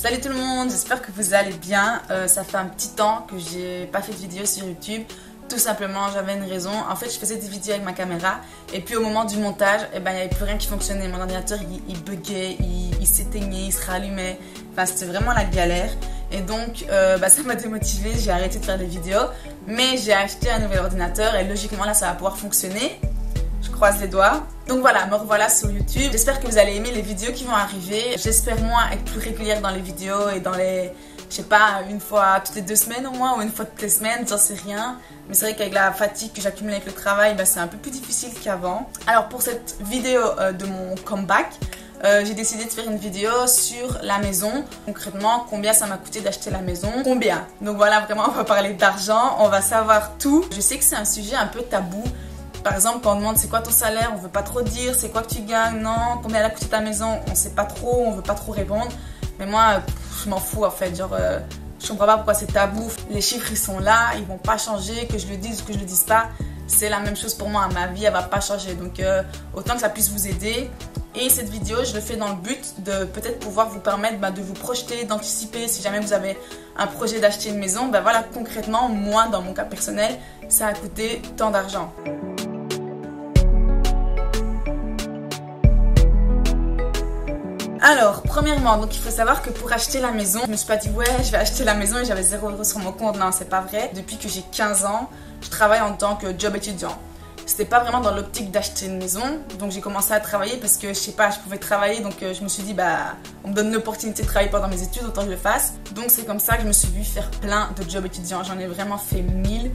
Salut tout le monde, j'espère que vous allez bien. Ça fait un petit temps que j'ai pas fait de vidéo sur YouTube. Tout simplement, j'avais une raison. En fait, je faisais des vidéos avec ma caméra et puis au moment du montage, il n'y avait plus rien qui fonctionnait. Mon ordinateur, il buguait, il s'éteignait, il se rallumait. Enfin, c'était vraiment la galère. Et donc, ça m'a démotivée. J'ai arrêté de faire des vidéos. Mais j'ai acheté un nouvel ordinateur et logiquement, là, ça va pouvoir fonctionner. Je croise les doigts. Donc voilà, me revoilà sur YouTube. J'espère que vous allez aimer les vidéos qui vont arriver. J'espère moins être plus régulière dans les vidéos et dans les... Je sais pas, une fois toutes les 2 semaines au moins ou une fois toutes les semaines, j'en sais rien. Mais c'est vrai qu'avec la fatigue que j'accumule avec le travail, c'est un peu plus difficile qu'avant. Alors pour cette vidéo de mon comeback, j'ai décidé de faire une vidéo sur la maison. Concrètement, combien ça m'a coûté d'acheter la maison. Combien. Donc voilà, vraiment on va parler d'argent, on va savoir tout. Je sais que c'est un sujet un peu tabou. Par exemple, quand on demande c'est quoi ton salaire, on veut pas trop dire, c'est quoi que tu gagnes, non, combien elle a coûté ta maison, on sait pas trop, on veut pas trop répondre. Mais moi, je m'en fous en fait, genre, je comprends pas pourquoi c'est tabou. Les chiffres ils sont là, ils vont pas changer, que je le dise ou que je le dise pas, c'est la même chose pour moi, ma vie elle va pas changer. Donc autant que ça puisse vous aider. Et cette vidéo, je le fais dans le but de peut-être pouvoir vous permettre de vous projeter, d'anticiper si jamais vous avez un projet d'acheter une maison. Voilà, concrètement, moi dans mon cas personnel, ça a coûté tant d'argent. Alors, premièrement, donc il faut savoir que pour acheter la maison, je me suis pas dit ouais, je vais acheter la maison et j'avais 0 € sur mon compte. Non, c'est pas vrai. Depuis que j'ai 15 ans, je travaille en tant que job étudiant. C'était pas vraiment dans l'optique d'acheter une maison, donc j'ai commencé à travailler parce que je sais pas, je pouvais travailler, donc je me suis dit on me donne l'opportunité de travailler pendant mes études, autant que je le fasse. Donc c'est comme ça que je me suis vue faire plein de jobs étudiants. J'en ai vraiment fait 1000.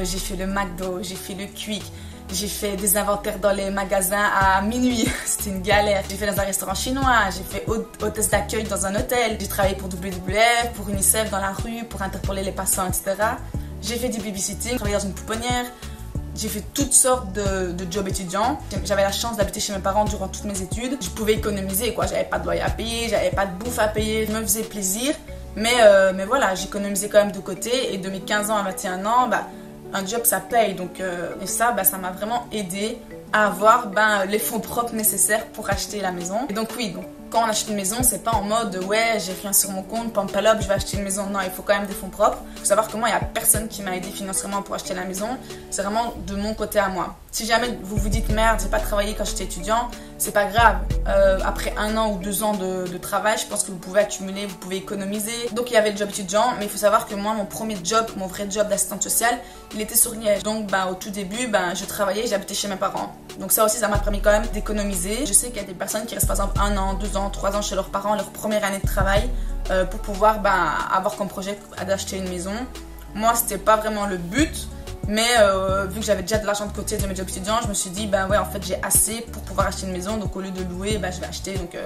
J'ai fait le McDo, j'ai fait le Quick. J'ai fait des inventaires dans les magasins à minuit, c'était une galère. J'ai fait dans un restaurant chinois, j'ai fait hôtesse d'accueil dans un hôtel. J'ai travaillé pour WWF, pour UNICEF dans la rue, pour interpeller les passants, etc. J'ai fait du babysitting, j'ai travaillé dans une pouponnière. J'ai fait toutes sortes de jobs étudiants. J'avais la chance d'habiter chez mes parents durant toutes mes études. Je pouvais économiser, quoi. J'avais pas de loyer à payer, j'avais pas de bouffe à payer. Je me faisais plaisir. Mais voilà, j'économisais quand même de côté. Et de mes 15 ans à 21 ans, un job ça paye. Donc, et ça m'a vraiment aidé à avoir les fonds propres nécessaires pour acheter la maison. Et donc oui, quand on achète une maison, c'est pas en mode ouais, j'ai rien sur mon compte, pam palop, je vais acheter une maison. Non, il faut quand même des fonds propres. Il faut savoir que moi, il n'y a personne qui m'a aidé financièrement pour acheter la maison. C'est vraiment de mon côté à moi. Si jamais vous vous dites merde, j'ai pas travaillé quand j'étais étudiant, c'est pas grave. Après 1 an ou 2 ans de travail, je pense que vous pouvez accumuler, vous pouvez économiser. Donc il y avait le job étudiant, mais il faut savoir que moi, mon premier job, mon vrai job d'assistante sociale, il était sur Liège. Donc au tout début, je travaillais, j'habitais chez mes parents. Donc ça aussi, ça m'a permis quand même d'économiser. Je sais qu'il y a des personnes qui restent par exemple 1 an, 2 ans, 3 ans chez leurs parents, leur première année de travail, pour pouvoir avoir comme projet d'acheter une maison. Moi, c'était pas vraiment le but. Mais vu que j'avais déjà de l'argent de côté de mes jobs étudiants, je me suis dit ouais, en fait j'ai assez pour pouvoir acheter une maison, donc au lieu de louer, je vais acheter. Donc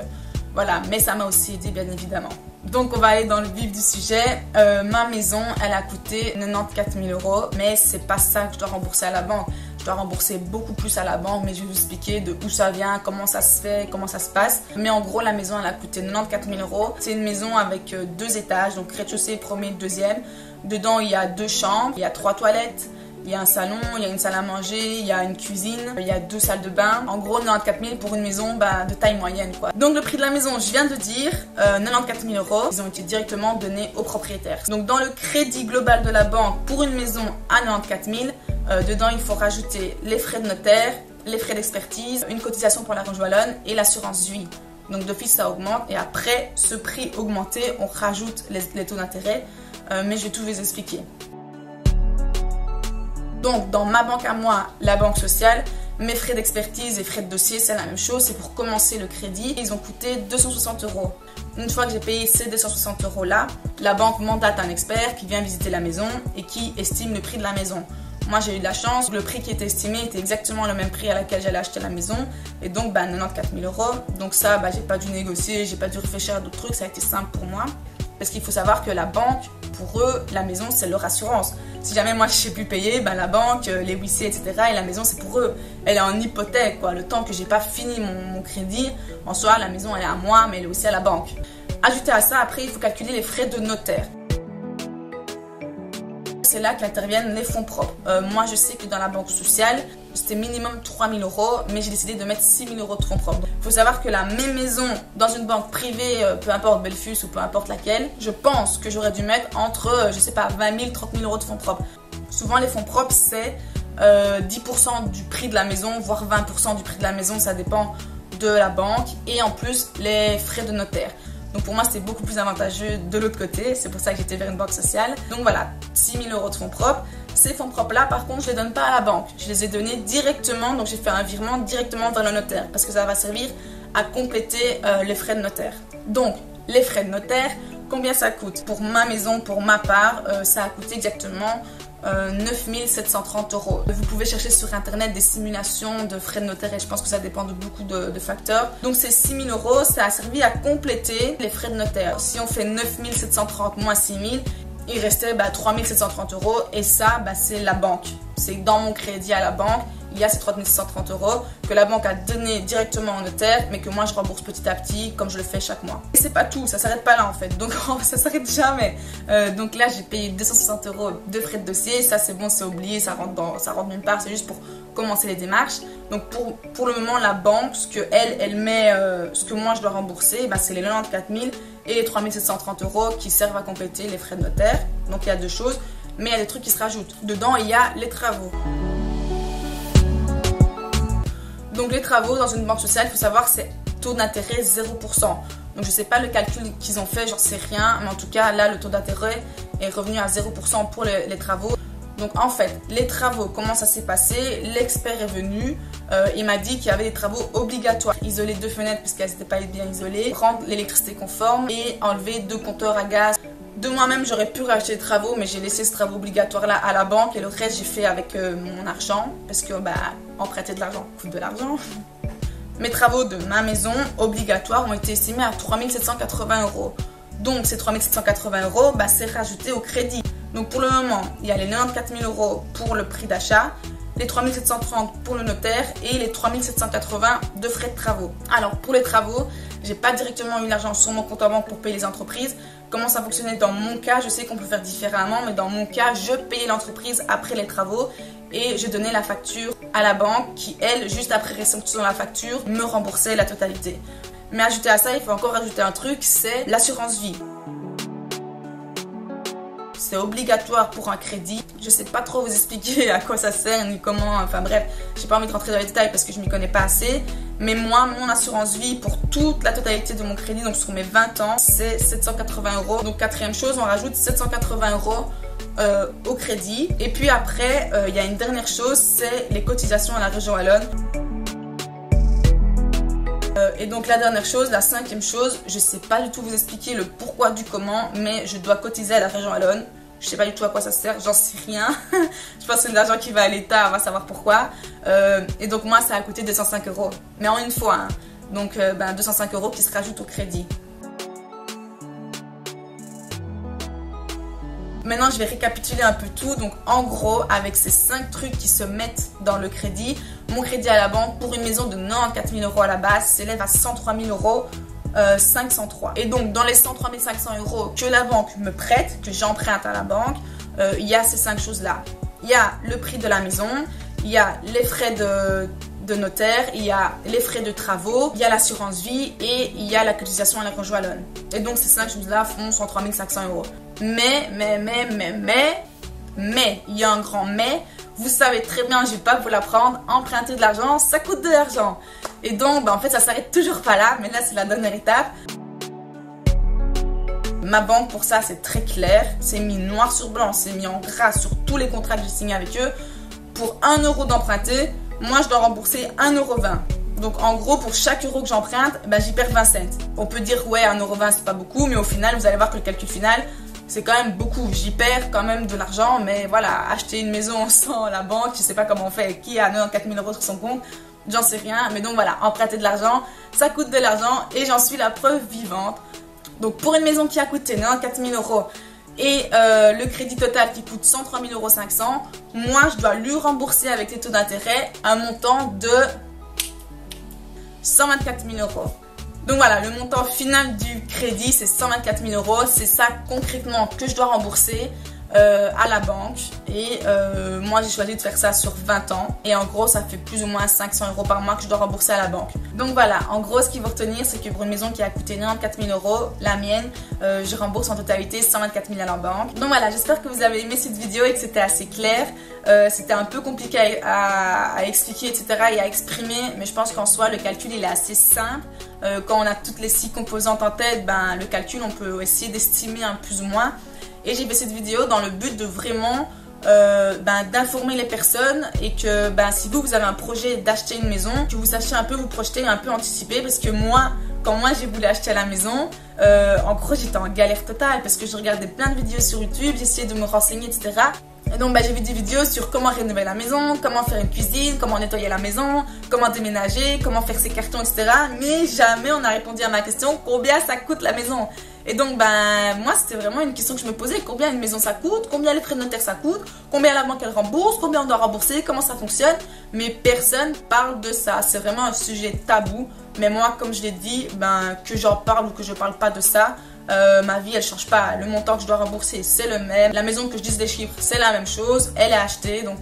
voilà, mais ça m'a aussi aidé bien évidemment. Donc on va aller dans le vif du sujet. Ma maison, elle a coûté 94 000 €, mais c'est pas ça que je dois rembourser à la banque. Je dois rembourser beaucoup plus à la banque, mais je vais vous expliquer de où ça vient, comment ça se fait, comment ça se passe. Mais en gros, la maison, elle a coûté 94 000 €. C'est une maison avec 2 étages, donc rez-de-chaussée, premier, deuxième. Dedans, il y a 2 chambres, il y a 3 toilettes. Il y a un salon, il y a une salle à manger, il y a une cuisine, il y a 2 salles de bain. En gros, 94 000 pour une maison de taille moyenne, quoi. Donc le prix de la maison, je viens de dire, 94 000 €. Ils ont été directement donnés aux propriétaires. Donc dans le crédit global de la banque pour une maison à 94 000, dedans il faut rajouter les frais de notaire, les frais d'expertise, une cotisation pour la Région wallonne et l'assurance vie. Donc d'office ça augmente et après ce prix augmenté, on rajoute les taux d'intérêt. Mais je vais tout vous expliquer. Donc, dans ma banque à moi, la banque sociale, mes frais d'expertise et frais de dossier, c'est la même chose. C'est pour commencer le crédit. Ils ont coûté 260 €. Une fois que j'ai payé ces 260 € là, la banque mandate un expert qui vient visiter la maison et qui estime le prix de la maison. Moi, j'ai eu de la chance. Le prix qui était estimé était exactement le même prix à laquelle j'allais acheter la maison. Et donc, 94 000 €. Donc ça, j'ai pas dû négocier, j'ai pas dû réfléchir à d'autres trucs. Ça a été simple pour moi. Parce qu'il faut savoir que la banque, pour eux, la maison, c'est leur assurance. Si jamais moi, je ne sais plus payer, la banque, les huissiers, etc. et la maison, c'est pour eux. Elle est en hypothèque, quoi. Le temps que j'ai pas fini mon crédit, en soi, la maison, elle est à moi, mais elle est aussi à la banque. Ajouté à ça, après, il faut calculer les frais de notaire. C'est là qu'interviennent les fonds propres. Moi, je sais que dans la banque sociale, c'était minimum 3 000 €, mais j'ai décidé de mettre 6 000 € de fonds propres. Il faut savoir que la même maison dans une banque privée, peu importe Belfus ou peu importe laquelle, je pense que j'aurais dû mettre entre, je sais pas, 20 000, 30 000 € de fonds propres. Souvent les fonds propres c'est 10% du prix de la maison, voire 20% du prix de la maison, ça dépend de la banque, et en plus les frais de notaire. Donc pour moi c'était beaucoup plus avantageux de l'autre côté, c'est pour ça que j'étais vers une banque sociale. Donc voilà, 6 000 € de fonds propres. Ces fonds propres là par contre je les donne pas à la banque, je les ai donnés directement, donc j'ai fait un virement directement vers le notaire parce que ça va servir à compléter les frais de notaire. Donc les frais de notaire, combien ça coûte? Pour ma maison, pour ma part, ça a coûté exactement 9 730 €. Vous pouvez chercher sur internet des simulations de frais de notaire et je pense que ça dépend de beaucoup de facteurs. Donc ces 6 000 €, ça a servi à compléter les frais de notaire. Si on fait 9 730 moins 6 000, il restait 3 730 € et ça c'est la banque. C'est dans mon crédit à la banque, il y a ces 3 730 € que la banque a donné directement au notaire mais que moi je rembourse petit à petit comme je le fais chaque mois. Et c'est pas tout, ça s'arrête pas là en fait, donc ça s'arrête jamais. Donc là j'ai payé 260 € de frais de dossier, ça c'est bon, c'est oublié, ça rentre nulle part, c'est juste pour commencer les démarches. Donc pour le moment la banque, ce que elle met, ce que moi je dois rembourser, c'est les 94 000 et les 3 730 € qui servent à compléter les frais de notaire. Donc il y a deux choses, mais il y a des trucs qui se rajoutent. Dedans il y a les travaux. Donc les travaux dans une banque sociale, il faut savoir c'est taux d'intérêt 0%. Donc je sais pas le calcul qu'ils ont fait, j'en sais rien, mais en tout cas là le taux d'intérêt est revenu à 0% pour les travaux. Donc en fait, les travaux, comment ça s'est passé? L'expert est venu, il m'a dit qu'il y avait des travaux obligatoires. Isoler 2 fenêtres puisqu'elles n'étaient pas bien isolées, rendre l'électricité conforme et enlever 2 compteurs à gaz. De moi-même, j'aurais pu racheter les travaux, mais j'ai laissé ce travaux obligatoire là à la banque et le reste j'ai fait avec mon argent parce que emprunter de l'argent coûte de l'argent. Mes travaux de ma maison obligatoires ont été estimés à 3 780 €. Donc ces 3 780 €, c'est rajouté au crédit. Donc pour le moment, il y a les 94 000 € pour le prix d'achat, les 3 730 € pour le notaire et les 3 780 € de frais de travaux. Alors pour les travaux, j'ai pas directement eu l'argent sur mon compte en banque pour payer les entreprises. Comment ça fonctionnait dans mon cas, je sais qu'on peut faire différemment, mais dans mon cas, je payais l'entreprise après les travaux et je donnais la facture à la banque qui, elle, juste après réception de la facture, me remboursait la totalité. Mais ajouté à ça, il faut encore ajouter un truc, c'est l'assurance vie. C'est obligatoire pour un crédit. Je sais pas trop vous expliquer à quoi ça sert ni comment, enfin bref, j'ai pas envie de rentrer dans les détails parce que je m'y connais pas assez. Mais moi, mon assurance vie pour toute la totalité de mon crédit, donc sur mes 20 ans, c'est 780 €. Donc quatrième chose, on rajoute 780 € au crédit. Et puis après, il y a une dernière chose, c'est les cotisations à la région wallonne. Et donc la dernière chose, la cinquième chose, je sais pas du tout vous expliquer le pourquoi du comment, mais je dois cotiser à la région wallonne. Je sais pas du tout à quoi ça sert, j'en sais rien. Je pense que c'est de l'argent qui va à l'État, on va savoir pourquoi. Et donc moi ça a coûté 205 €, mais en une fois. Hein. Donc 205 € qui se rajoutent au crédit. Maintenant, je vais récapituler un peu tout. Donc, en gros, avec ces 5 trucs qui se mettent dans le crédit, mon crédit à la banque pour une maison de 94 000 € à la base s'élève à 103 000 € 503. Et donc, dans les 103 500 € que la banque me prête, que j'emprunte à la banque, il y a ces 5 choses-là. Il y a le prix de la maison, il y a les frais de notaire, il y a les frais de travaux, il y a l'assurance vie et il y a la cotisation à la région wallonne. Et donc, ces 5 choses-là font 103 500 €. Mais, il y a un grand mais, vous savez très bien, je vais pas vous l'apprendre, emprunter de l'argent, ça coûte de l'argent. Et donc, en fait, ça s'arrête toujours pas là, mais là, c'est la dernière étape. Ma banque, pour ça, c'est très clair, c'est mis noir sur blanc, c'est mis en gras sur tous les contrats que j'ai signés avec eux. Pour 1 € d'emprunter, moi, je dois rembourser 1,20 €. Donc en gros, pour chaque euro que j'emprunte, j'y perds 20 cents. On peut dire ouais, 1,20 € c'est pas beaucoup, mais au final, vous allez voir que le calcul final, c'est quand même beaucoup. J'y perds quand même de l'argent, mais voilà, acheter une maison sans la banque, je sais pas comment on fait, qui a 94 000 € sur son compte, j'en sais rien. Mais donc voilà, emprunter de l'argent, ça coûte de l'argent et j'en suis la preuve vivante. Donc pour une maison qui a coûté 94 000 € et le crédit total qui coûte 103 500 €, moi je dois lui rembourser avec les taux d'intérêt un montant de 124 000 €. Donc voilà, le montant final du crédit, c'est 124 000 €. C'est ça concrètement que je dois rembourser. à la banque et moi j'ai choisi de faire ça sur 20 ans et en gros ça fait plus ou moins 500 € par mois que je dois rembourser à la banque. Donc voilà, en gros ce qu'il faut retenir c'est que pour une maison qui a coûté 94 000 €, la mienne, je rembourse en totalité 124 000 à la banque. Donc voilà, j'espère que vous avez aimé cette vidéo et que c'était assez clair. C'était un peu compliqué à expliquer etc. et à exprimer, mais je pense qu'en soi le calcul il est assez simple. Quand on a toutes les 6 composantes en tête, ben, le calcul on peut essayer d'estimer un plus ou moins. Et j'ai fait cette vidéo dans le but de vraiment d'informer les personnes et que si vous avez un projet d'acheter une maison, que vous sachiez un peu vous projeter, un peu anticiper, parce que moi, quand j'ai voulu acheter la maison, en gros j'étais en galère totale parce que je regardais plein de vidéos sur YouTube, j'essayais de me renseigner etc. Et donc j'ai vu des vidéos sur comment rénover la maison, comment faire une cuisine, comment nettoyer la maison, comment déménager, comment faire ses cartons etc. Mais jamais on a répondu à ma question combien ça coûte la maison. Et donc moi c'était vraiment une question que je me posais, combien une maison ça coûte, combien les frais de notaire ça coûte, combien la banque elle rembourse, combien on doit rembourser, comment ça fonctionne. Mais personne parle de ça, c'est vraiment un sujet tabou. Mais moi comme je l'ai dit, que j'en parle ou que je parle pas de ça, ma vie elle change pas, le montant que je dois rembourser c'est le même, la maison que je dise des chiffres c'est la même chose, elle est achetée donc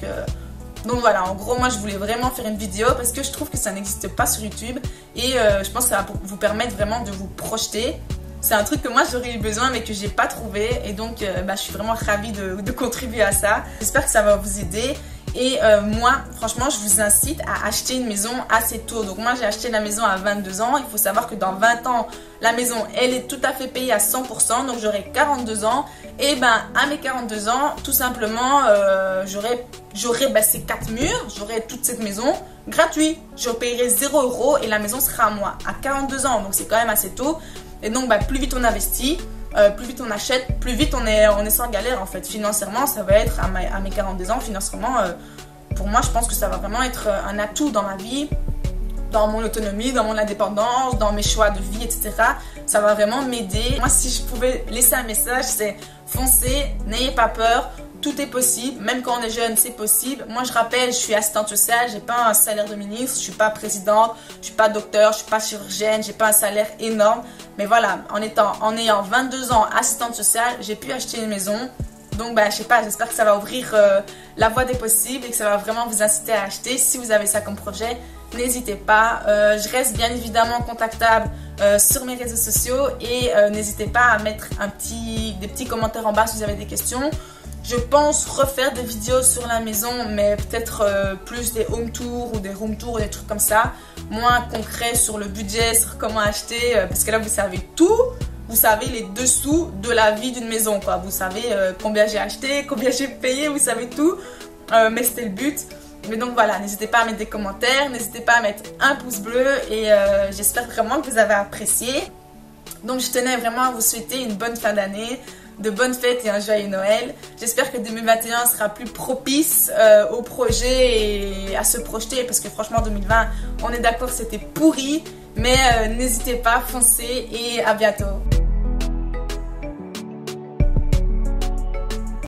voilà, en gros moi je voulais vraiment faire une vidéo parce que je trouve que ça n'existe pas sur YouTube et je pense que ça va vous permettre vraiment de vous projeter. C'est un truc que moi j'aurais eu besoin mais que j'ai pas trouvé et donc je suis vraiment ravie de contribuer à ça. J'espère que ça va vous aider. Et moi, franchement, je vous incite à acheter une maison assez tôt. Donc moi, j'ai acheté la maison à 22 ans. Il faut savoir que dans 20 ans, la maison, elle est tout à fait payée à 100%. Donc j'aurai 42 ans. Et à mes 42 ans, tout simplement, j'aurai ces 4 murs, j'aurai toute cette maison gratuit. Je paierai 0 € et la maison sera à moi à 42 ans. Donc c'est quand même assez tôt. Et donc plus vite on investit, plus vite on achète, plus vite on est sans galère en fait. Financièrement, ça va être à mes 42 ans, financièrement, pour moi je pense que ça va vraiment être un atout dans ma vie, dans mon autonomie, dans mon indépendance, dans mes choix de vie, etc. Ça va vraiment m'aider. Moi si je pouvais laisser un message, c'est foncez, n'ayez pas peur. Tout est possible, même quand on est jeune, c'est possible. Moi, je rappelle, je suis assistante sociale, j'ai pas un salaire de ministre, je suis pas présidente, je suis pas docteur, je suis pas chirurgienne, j'ai pas un salaire énorme. Mais voilà, en ayant 22 ans assistante sociale, j'ai pu acheter une maison. Donc, je sais pas, j'espère que ça va ouvrir la voie des possibles et que ça va vraiment vous inciter à acheter. Si vous avez ça comme projet, n'hésitez pas. Je reste bien évidemment contactable sur mes réseaux sociaux et n'hésitez pas à mettre des petits commentaires en bas si vous avez des questions. Je pense refaire des vidéos sur la maison, mais peut-être plus des home tours ou des room tours, des trucs comme ça. Moins concret sur le budget, sur comment acheter, parce que là vous savez tout. Vous savez les dessous de la vie d'une maison, quoi. Vous savez combien j'ai acheté, combien j'ai payé, vous savez tout. Mais c'était le but. Mais donc voilà, n'hésitez pas à mettre des commentaires, n'hésitez pas à mettre un pouce bleu et j'espère vraiment que vous avez apprécié. Donc je tenais vraiment à vous souhaiter une bonne fin d'année, de bonnes fêtes et un joyeux Noël. J'espère que 2021 sera plus propice au projet et à se projeter parce que franchement 2020, on est d'accord, c'était pourri. Mais n'hésitez pas, foncez et à bientôt.